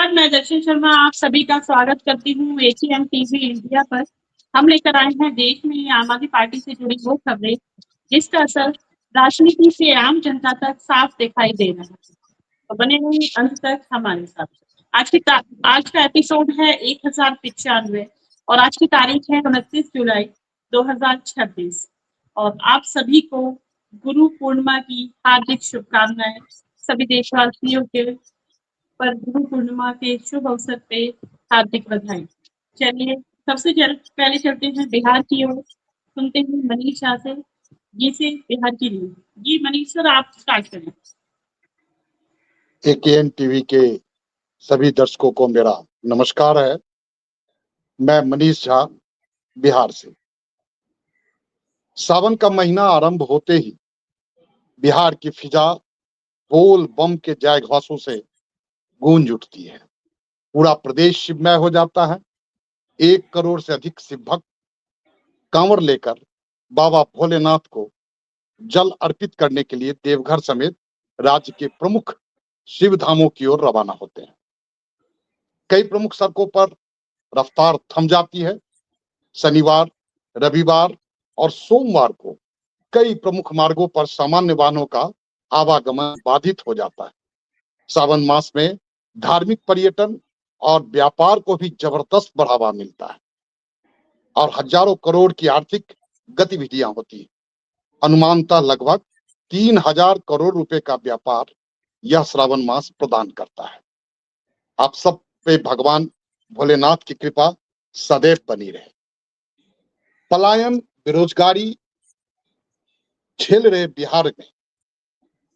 नमस्कार, मैं दर्शन शर्मा आप सभी का स्वागत करती हूँ एसीएम टीवी इंडिया पर। हम लेकर आए हैं देश में आम आदमी पार्टी से जुड़ी वो खबरें जिसका असर राजनीति से आम जनता तक साफ दिखाई दे रहा है। तो बने रहिए अंत तक हमारे साथ। आज का एपिसोड है 1095 और आज की तारीख है 29 जुलाई 2026 और आप सभी को गुरु पूर्णिमा की हार्दिक शुभकामनाएं। सभी देशवासियों के पर गुरु पूर्णिमा के शुभ अवसर पे हार्दिक बधाई। चलिए पहले चलते हैं बिहार की ओर, सुनते हैं मनीष शाह से जी से बिहार की न्यूज। जी मनीष सर, आप स्टार्ट करें। एकेएन टीवी के सभी दर्शकों को मेरा नमस्कार है। मैं मनीष झा बिहार से। सावन का महीना आरंभ होते ही बिहार की फिजा बोल बम के जय घोषों से गूंज उठती है। पूरा प्रदेश शिवमय हो जाता है। 1 करोड़ से अधिक शिव भक्त कांवर लेकर बाबा भोलेनाथ को जल अर्पित करने के लिए देवघर समेत राज्य के प्रमुख शिव धामों की ओर रवाना होते हैं। कई प्रमुख सड़कों पर रफ्तार थम जाती है। शनिवार, रविवार और सोमवार को कई प्रमुख मार्गों पर सामान्य वाहनों का आवागमन बाधित हो जाता है। सावन मास में धार्मिक पर्यटन और व्यापार को भी जबरदस्त बढ़ावा मिलता है और हजारों करोड़ की आर्थिक गतिविधियां होती हैं। अनुमानतः लगभग 3000 करोड़ रुपए का व्यापार यह श्रावण मास प्रदान करता है। आप सब पे भगवान भोलेनाथ की कृपा सदैव बनी रहे। पलायन, बेरोजगारी झेल रहे बिहार में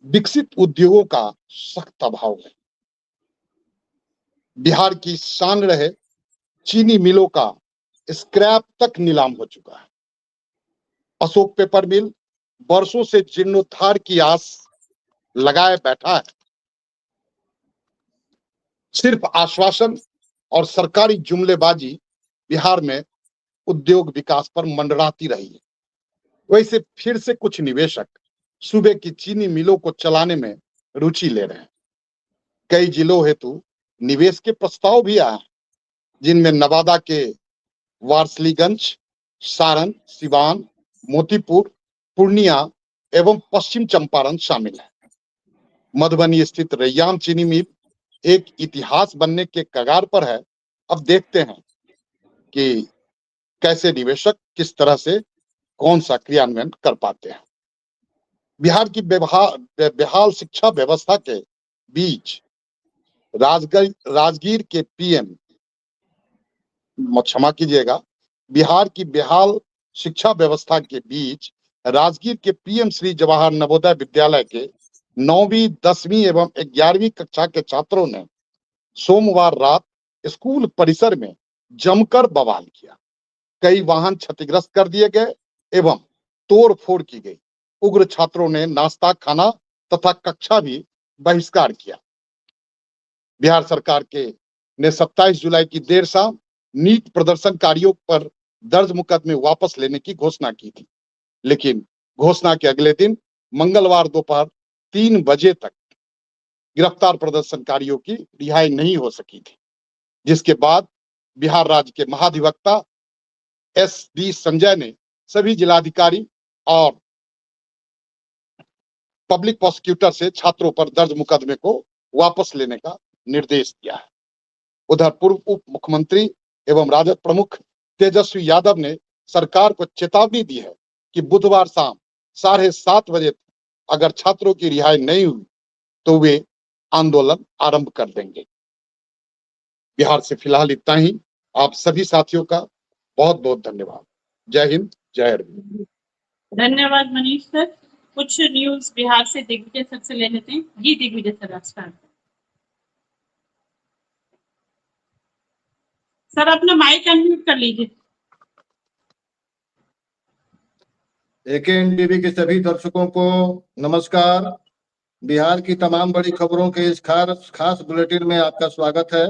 विकसित उद्योगों का सख्त अभाव है। बिहार की शान रहे चीनी मिलों का स्क्रैप तक नीलाम हो चुका है। अशोक पेपर मिल वर्षों से जीर्णोद्धार की आस लगाए बैठा है। सिर्फ आश्वासन और सरकारी जुमलेबाजी बिहार में उद्योग विकास पर मंडराती रही है। वैसे फिर से कुछ निवेशक सूबे की चीनी मिलों को चलाने में रुचि ले रहे हैं। कई जिलों हेतु निवेश के प्रस्ताव भी आए हैं, जिनमें नवादा के वारसलीगंज, सारण, सिवान, मोतीपुर, पूर्णिया एवं पश्चिम चंपारण शामिल है। मधुबनी स्थित रैयाम चीनी मिल एक इतिहास बनने के कगार पर है। अब देखते हैं कि कैसे निवेशक किस तरह से कौन सा क्रियान्वयन कर पाते हैं। बिहार की बेहाल शिक्षा व्यवस्था के बीच राजगीर के पीएम, क्षमा कीजिएगा, बिहार की बेहाल शिक्षा व्यवस्था के बीच राजगीर के पीएम श्री जवाहर नवोदय विद्यालय के 9वीं, 10वीं एवं 11वीं कक्षा के छात्रों ने सोमवार रात स्कूल परिसर में जमकर बवाल किया। कई वाहन क्षतिग्रस्त कर दिए गए एवं तोड़ फोड़ की गई। उग्र छात्रों ने नाश्ता, खाना तथा कक्षा भी बहिष्कार किया। बिहार सरकार ने 27 जुलाई की देर शाम नीट प्रदर्शनकारियों पर दर्ज मुकदमे वापस लेने की घोषणा की थी, लेकिन घोषणा के अगले दिन मंगलवार दोपहर 3 बजे तक गिरफ्तार प्रदर्शनकारियों की रिहाई नहीं हो सकी थी, जिसके बाद बिहार राज्य के महाधिवक्ता SD संजय ने सभी जिलाधिकारी और पब्लिक प्रोसिक्यूटर से छात्रों पर दर्ज मुकदमे को वापस लेने का निर्देश दिया है। उधर पूर्व उप मुख्यमंत्री एवं राजद प्रमुख तेजस्वी यादव ने सरकार को चेतावनी दी है कि बुधवार शाम 7:30 बजे अगर छात्रों की रिहाई नहीं हुई तो वे आंदोलन आरंभ कर देंगे। बिहार से फिलहाल इतना ही। आप सभी साथियों का बहुत बहुत धन्यवाद। जय हिंद, जय अरविंद। धन्यवाद मनीष सर। कुछ न्यूज बिहार से दिग्विजय सर से ले लेते हैं। जी दिग्विजय सर, आप स्टार्ट। सर अपना माइक अनम्यूट कर लीजिए। एकेएन टीवी के सभी दर्शकों को नमस्कार। बिहार की तमाम बड़ी खबरों के इस खास बुलेटिन में आपका स्वागत है।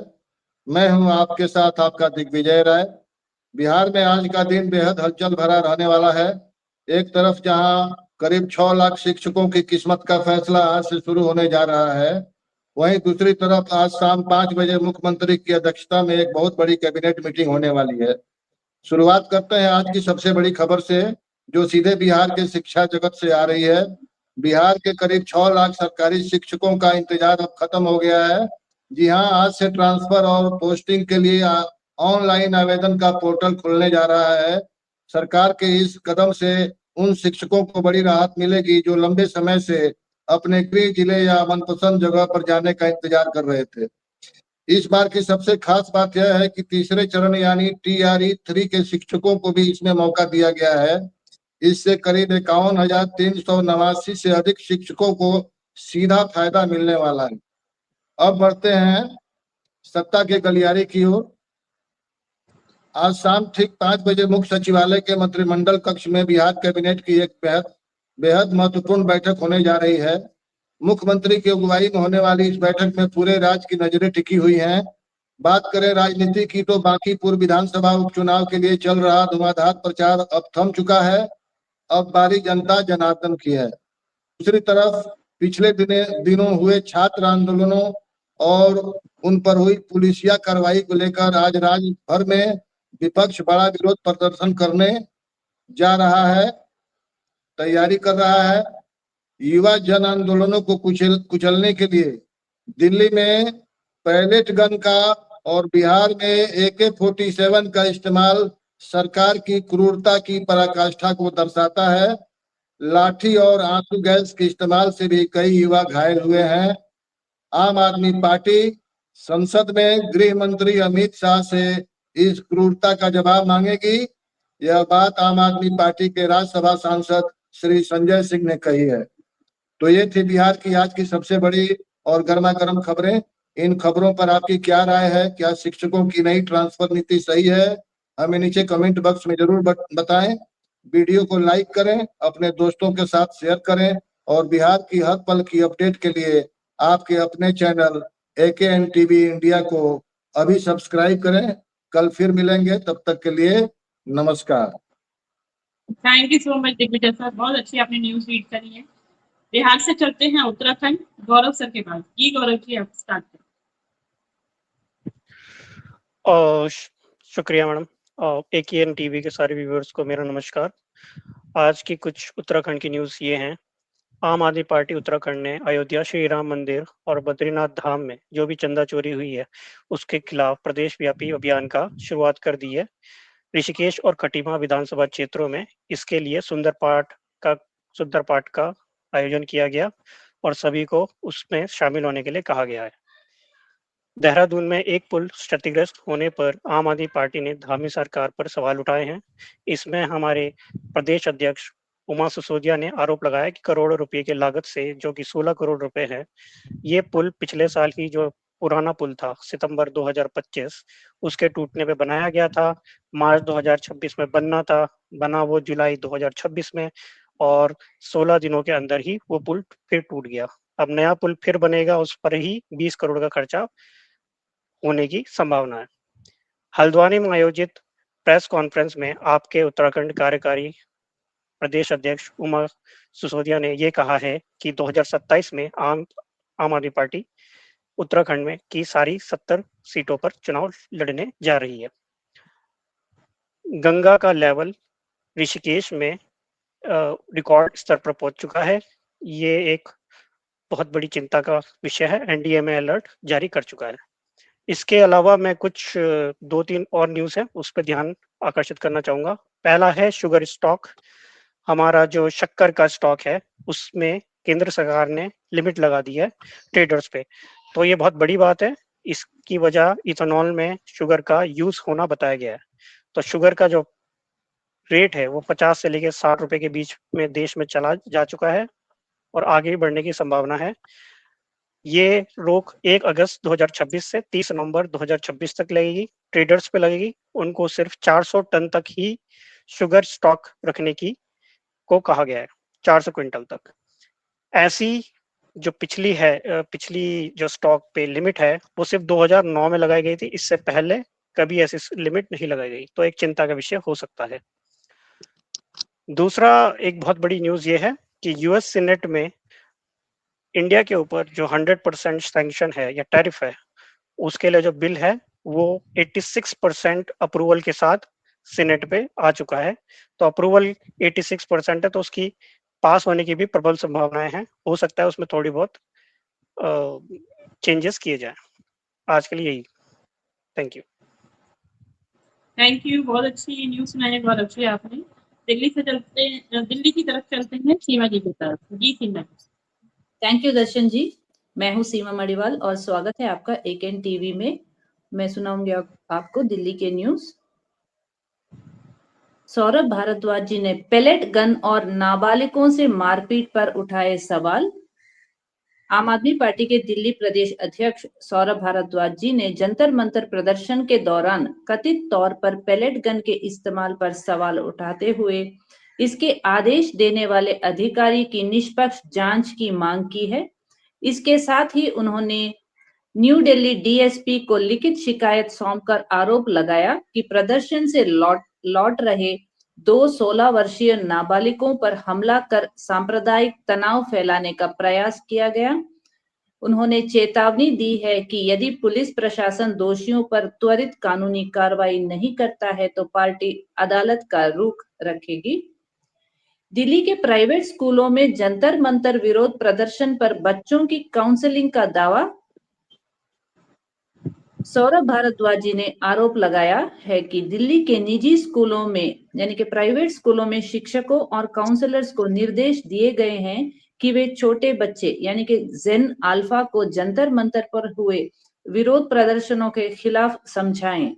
मैं हूं आपके साथ आपका दिग्विजय राय। बिहार में आज का दिन बेहद हलचल भरा रहने वाला है। एक तरफ जहां करीब 6 लाख शिक्षकों की किस्मत का फैसला आज से शुरू होने जा रहा है, वहीं दूसरी तरफ आज शाम 5 बजे मुख्यमंत्री की अध्यक्षता में एक बहुत बड़ी कैबिनेट मीटिंग होने वाली है। शुरुआत करते हैं आज की सबसे बड़ी खबर से, जो सीधे बिहार के शिक्षा जगत से आ रही है। बिहार के करीब 6 लाख सरकारी शिक्षकों का इंतजार अब खत्म हो गया है। जी हाँ, आज से ट्रांसफर और पोस्टिंग के लिए ऑनलाइन आवेदन का पोर्टल खुलने जा रहा है। सरकार के इस कदम से उन शिक्षकों को बड़ी राहत मिलेगी जो लंबे समय से अपने गृह जिले या मनपसंद जगह पर जाने का इंतजार कर रहे थे। इस बार की सबसे खास बात यह है कि तीसरे चरण यानी TRE-3 के शिक्षकों को भी इसमें मौका दिया गया है। इससे करीब 51,389 से अधिक शिक्षकों को सीधा फायदा मिलने वाला है। अब बढ़ते हैं सत्ता के गलियारे की ओर। आज शाम ठीक 5 बजे मुख्य सचिवालय के मंत्रिमंडल कक्ष में बिहार कैबिनेट की एक बेहद महत्वपूर्ण बैठक होने जा रही है। मुख्यमंत्री की अगुवाई में होने वाली इस बैठक में पूरे राज्य की नजरें टिकी हुई हैं। बात करें राजनीति की तो बांकीपुर विधानसभा उपचुनाव के लिए चल रहा धुआंधार प्रचार अब थम चुका है। अब बारी जनता जनार्दन की है। दूसरी तरफ पिछले दिनों हुए छात्र आंदोलनों और उन पर हुई पुलिसिया कार्रवाई को लेकर आज राज्य भर में विपक्ष बड़ा विरोध प्रदर्शन करने जा रहा है, तैयारी कर रहा है। युवा जन आंदोलनों को कुचलने के लिए दिल्ली में पैलेट गन का और बिहार में AK-47 का इस्तेमाल सरकार की क्रूरता की पराकाष्ठा को दर्शाता है। लाठी और आंसू गैस के इस्तेमाल से भी कई युवा घायल हुए हैं। आम आदमी पार्टी संसद में गृह मंत्री अमित शाह से इस क्रूरता का जवाब मांगेगी। यह बात आम आदमी पार्टी के राज्यसभा सांसद श्री संजय सिंह ने कही है। तो ये थी बिहार की आज की सबसे बड़ी और गर्मा गर्म खबरें। इन खबरों पर आपकी क्या राय है? क्या शिक्षकों की नई ट्रांसफर नीति सही है? हमें नीचे कमेंट बॉक्स में जरूर बताएं। वीडियो को लाइक करें, अपने दोस्तों के साथ शेयर करें और बिहार की हर पल की अपडेट के लिए आपके अपने चैनल AKN TV इंडिया को अभी सब्सक्राइब करें। कल फिर मिलेंगे, तब तक के लिए नमस्कार। Thank you so much Digvijay sir, बहुत अच्छी आपने न्यूज रीड करी है। बिहार से चलते हैं उत्तराखंड, गौरव सर के पास। जी गौरव जी, आप स्टार्ट करें। शुक्रिया मैडम। AKN TV के सारे व्यूअर्स को मेरा नमस्कार। आज की कुछ उत्तराखंड की न्यूज़ ये हैं। आम आदमी पार्टी उत्तराखंड ने अयोध्या श्री राम मंदिर और बद्रीनाथ धाम में जो भी चंदा चोरी हुई है उसके खिलाफ प्रदेश व्यापी अभियान का शुरुआत कर दी है। ऋषिकेश और खटीमा विधानसभा क्षेत्रों में इसके लिए सुंदर पाठ का आयोजन किया गया और सभी को उसमें शामिल होने के लिए कहा गया है। देहरादून में एक पुल क्षतिग्रस्त होने पर आम आदमी पार्टी ने धामी सरकार पर सवाल उठाए हैं। इसमें हमारे प्रदेश अध्यक्ष उमा सिसोदिया ने आरोप लगाया कि करोड़ों रुपए की लागत से, जो कि 16 करोड़ रुपए है, ये पुल पिछले साल की जो पुराना पुल था सितंबर 2025 उसके टूटने पे बनाया गया था। मार्च 2026 में बना वो जुलाई 2026 में, और 16 दिनों के अंदर ही वो पुल फिर टूट गया। अब नया पुल फिर बनेगा, उस पर ही 20 करोड़ का खर्चा होने की संभावना है। हल्द्वानी में आयोजित प्रेस कॉन्फ्रेंस में आपके उत्तराखंड कार्यकारी प्रदेश अध्यक्ष उमा सिसोदिया ने ये कहा है कि 2027 में आम आदमी पार्टी उत्तराखंड में की सारी 70 सीटों पर चुनाव लड़ने जा रही है। गंगा का लेवल ऋषिकेश में रिकॉर्ड स्तर पर पहुंच चुका है। ये एक बहुत बड़ी चिंता का विषय है। NDMA अलर्ट जारी कर चुका है। इसके अलावा मैं कुछ 2-3 और न्यूज़ है उस पर ध्यान आकर्षित करना चाहूँगा। पहला है शुगर स्टॉक। हमारा जो शक्कर का स्टॉक है उसमें केंद्र सरकार ने लिमिट लगा दी है ट्रेडर्स पे, तो ये बहुत बड़ी बात है। इसकी वजह इथेनॉल में शुगर का यूज होना बताया गया है। तो शुगर का जो रेट है वो 50 से लेकर 60 रुपए के बीच में देश में चला जा चुका है और आगे बढ़ने की संभावना है। ये रोक 1 अगस्त 2026 से 30 नवंबर 2026 तक लगेगी। ट्रेडर्स पे लगेगी। उनको सिर्फ 400 टन तक ही शुगर स्टॉक रखने की को कहा गया है, 400 क्विंटल तक। ऐसी जो पिछली जो स्टॉक पे लिमिट है वो सिर्फ 2009 में लगाई गई थी। इससे पहले कभी ऐसी लिमिट नहीं लगाई गई, तो एक चिंता का विषय हो सकता है। दूसरा एक बहुत बड़ी न्यूज ये है कि US सीनेट में इंडिया के ऊपर जो 100% सैंक्शन है या टैरिफ है, उसके लिए जो बिल है वो 86% अप्रूवल के साथ सीनेट पे आ चुका है। तो अप्रूवल 86% है, तो उसकी पास होने की भी प्रबल संभावनाएं हैं। हो सकता है उसमें थोड़ी बहुत चेंजेस किए जाएं। आज के लिए यही। Thank you. थैंक यू, बहुत अच्छी न्यूज सुनाई, बहुत अच्छी आपने। दिल्ली की तरफ चलते हैं सीमा जी की तरफ। जी सीमा। थैंक यू दर्शन जी। मैं हूँ सीमा मणिवाल और स्वागत है आपका एकेएन टीवी में। मैं सुनाऊंगी आपको दिल्ली के न्यूज। सौरभ भारद्वाज जी ने पेलेट गन और नाबालिगों से मारपीट पर उठाए सवाल। आम आदमी पार्टी के दिल्ली प्रदेश अध्यक्ष सौरभ भारद्वाज जी ने जंतर मंतर प्रदर्शन के दौरान कथित तौर पर पेलेट गन के इस्तेमाल पर सवाल उठाते हुए इसके आदेश देने वाले अधिकारी की निष्पक्ष जांच की मांग की है। इसके साथ ही उन्होंने न्यू दिल्ली डीएसपी को लिखित शिकायत सौंपकर आरोप लगाया कि प्रदर्शन से लौट रहे 2 16 वर्षीय नाबालिगों पर हमला कर सांप्रदायिक तनाव फैलाने का प्रयास किया गया। उन्होंने चेतावनी दी है कि यदि पुलिस प्रशासन दोषियों पर त्वरित कानूनी कार्रवाई नहीं करता है तो पार्टी अदालत का रुख रखेगी। दिल्ली के प्राइवेट स्कूलों में जंतर मंतर विरोध प्रदर्शन पर बच्चों की काउंसलिंग का दावा। सौरभ भारद्वाज जी ने आरोप लगाया है कि दिल्ली के निजी स्कूलों में यानी कि प्राइवेट स्कूलों में शिक्षकों और काउंसलर्स को निर्देश दिए गए हैं कि वे छोटे बच्चे यानी कि जेन अल्फा को जंतर मंतर पर हुए विरोध प्रदर्शनों के खिलाफ समझाएं।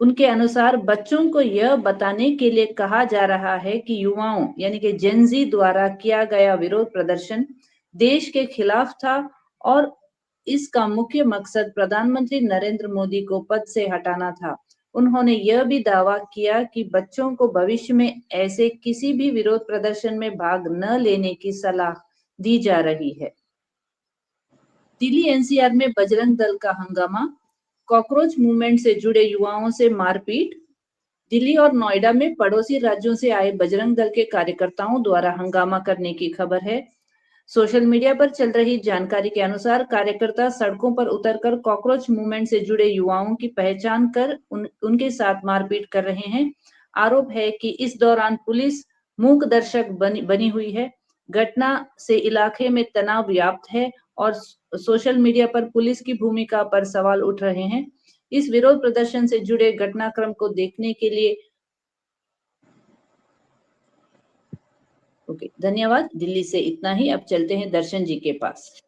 उनके अनुसार बच्चों को यह बताने के लिए कहा जा रहा है कि युवाओं यानी कि जेनजी द्वारा किया गया विरोध प्रदर्शन देश के खिलाफ था और इसका मुख्य मकसद प्रधानमंत्री नरेंद्र मोदी को पद से हटाना था। उन्होंने यह भी दावा किया कि बच्चों को भविष्य में ऐसे किसी भी विरोध प्रदर्शन में भाग न लेने की सलाह दी जा रही है। दिल्ली एनसीआर में बजरंग दल का हंगामा, कॉकरोच मूवमेंट से जुड़े युवाओं से मारपीट। दिल्ली और नोएडा में पड़ोसी राज्यों से आए बजरंग दल के कार्यकर्ताओं द्वारा हंगामा करने की खबर है। सोशल मीडिया पर चल रही जानकारी के अनुसार कार्यकर्ता सड़कों पर उतरकर कॉकरोच मूवमेंट से जुड़े युवाओं की पहचान कर उनके साथ मारपीट कर रहे हैं। आरोप है कि इस दौरान पुलिस मूक दर्शक बनी हुई है। घटना से इलाके में तनाव व्याप्त है और सोशल मीडिया पर पुलिस की भूमिका पर सवाल उठ रहे हैं। इस विरोध प्रदर्शन से जुड़े घटनाक्रम को देखने के लिए ओके, धन्यवाद। दिल्ली से इतना ही। अब चलते हैं दर्शन जी के पास।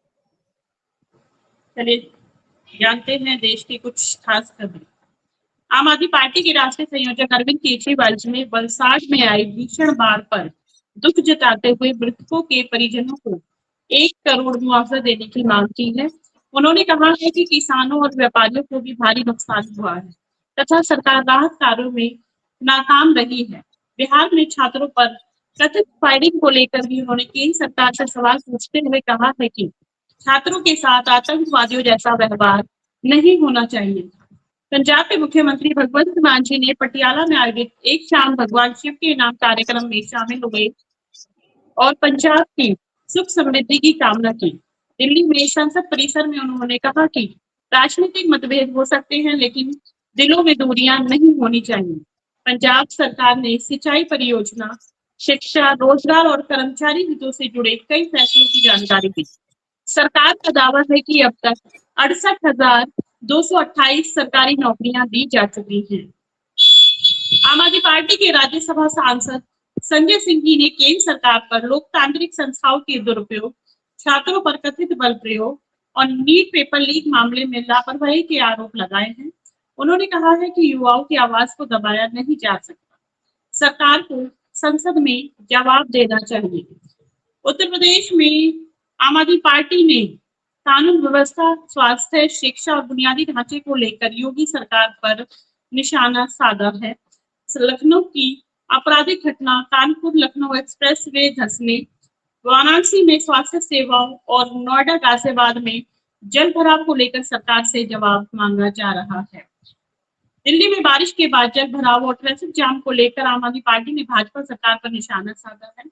चलिए जानते हैं देश की कुछ खास खबरें। आम आदमी पार्टी के राष्ट्रीय संयोजक अरविंद केजरीवाल जी ने वलसाड में आई भीषण बाढ़ पर दुख जताते हुए मृतकों के परिजनों को 1 करोड़ मुआवजा देने की मांग की है। उन्होंने कहा है कि किसानों और व्यापारियों को भी भारी नुकसान हुआ है तथा सरकार राहत कार्यों में नाकाम रही है। बिहार में छात्रों पर कथित फायरिंग को लेकर भी उन्होंने केंद्र सरकार से सवाल पूछते हुए कहा है कि छात्रों के साथ आतंकवादियों जैसा व्यवहार नहीं होना चाहिए। पंजाब के मुख्यमंत्री भगवंत मान जी ने पटियाला में आयोजित एक शाम भगवान शिव के नाम कार्यक्रम में शामिल हुए और पंजाब की सुख समृद्धि की कामना की। दिल्ली में संसद परिसर में उन्होंने कहा कि राजनीतिक मतभेद हो सकते हैं लेकिन दिलों में दूरियां नहीं होनी चाहिए। पंजाब सरकार ने सिंचाई परियोजना, शिक्षा, रोजगार और कर्मचारी हितों से जुड़े कई फैसलों की जानकारी दी। सरकार का दावा है कि अब तक 68,228 सरकारी नौकरियां दी जा चुकी हैं। आम आदमी पार्टी के राज्यसभा सांसद संजय सिंह जी ने केंद्र सरकार पर लोकतांत्रिक संस्थाओं के दुरुपयोग, छात्रों पर कथित बल प्रयोग और नीट पेपर लीक मामले में लापरवाही के आरोप लगाए हैं। उन्होंने कहा है कि युवाओं की आवाज को दबाया नहीं जा सकता। सरकार को संसद में जवाब देना चाहिए। उत्तर प्रदेश में आम आदमी पार्टी ने कानून व्यवस्था, स्वास्थ्य, शिक्षा और बुनियादी ढांचे को लेकर योगी सरकार पर निशाना साधा है। लखनऊ की आपराधिक घटना, कानपुर लखनऊ एक्सप्रेस वे धंसने, वाराणसी में स्वास्थ्य सेवाओं और नोएडा गाजियाबाद में जल भराव को लेकर सरकार से जवाब मांगा जा रहा है। दिल्ली में बारिश के बाद जल भराव और ट्रैफिक जाम को लेकर आम आदमी पार्टी ने भाजपा सरकार पर निशाना साधा है।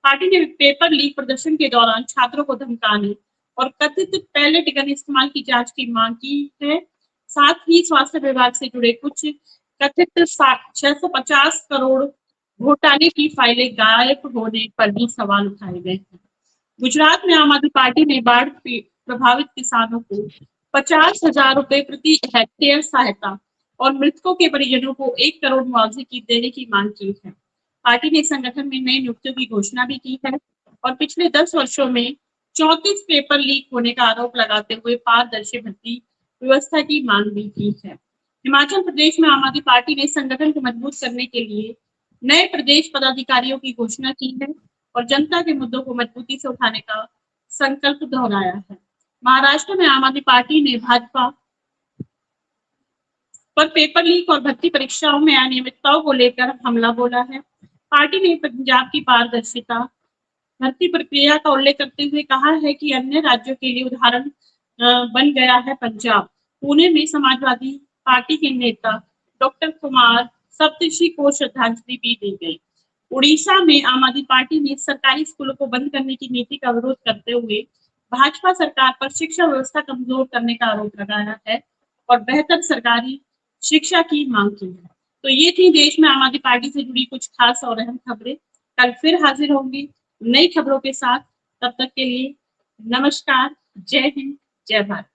पार्टी ने पेपर लीक प्रदर्शन के दौरान छात्रों को धमकाने और कथित पैलेट गन इस्तेमाल की जांच की मांग की है। साथ ही स्वास्थ्य विभाग से जुड़े कुछ कथित 650 करोड़ घोटाले की फाइलें गायब होने पर भी सवाल उठाए गए हैं। गुजरात में आम आदमी पार्टी ने बाढ़ प्रभावित किसानों को 50,000 रुपए प्रति हेक्टेयर सहायता और मृतकों के परिजनों को 1 करोड़ मुआवजे की देने की मांग की है। पार्टी ने संगठन में नई नियुक्तियों की घोषणा भी की है और पिछले 10 वर्षों में 34 पेपर लीक होने का आरोप लगाते हुए पारदर्शी भर्ती व्यवस्था की मांग भी की है। हिमाचल प्रदेश में आम आदमी पार्टी ने संगठन को मजबूत करने के लिए नए प्रदेश पदाधिकारियों की घोषणा की है और जनता के मुद्दों को मजबूती से उठाने का संकल्प दोहराया है। महाराष्ट्र में आम आदमी पार्टी ने भाजपा पर पेपर लीक और भर्ती परीक्षाओं में अनियमितताओं को लेकर हमला बोला है। पार्टी ने पंजाब की पारदर्शिता भर्ती प्रक्रिया का उल्लेख करते हुए कहा है कि अन्य राज्यों के लिए उदाहरण बन गया है पंजाब। पुणे में समाजवादी पार्टी के नेता डॉक्टर कुमार सप्तऋषि को श्रद्धांजलि भी दी गई। उड़ीसा में आम आदमी पार्टी ने सरकारी स्कूलों को बंद करने की नीति का विरोध करते हुए भाजपा सरकार पर शिक्षा व्यवस्था कमजोर करने का आरोप लगाया है और बेहतर सरकारी शिक्षा की मांग की है। तो ये थी देश में आम आदमी पार्टी से जुड़ी कुछ खास और अहम खबरें। कल फिर हाजिर होंगे नई खबरों के साथ। तब तक के लिए नमस्कार, जय हिंद, जय भारत।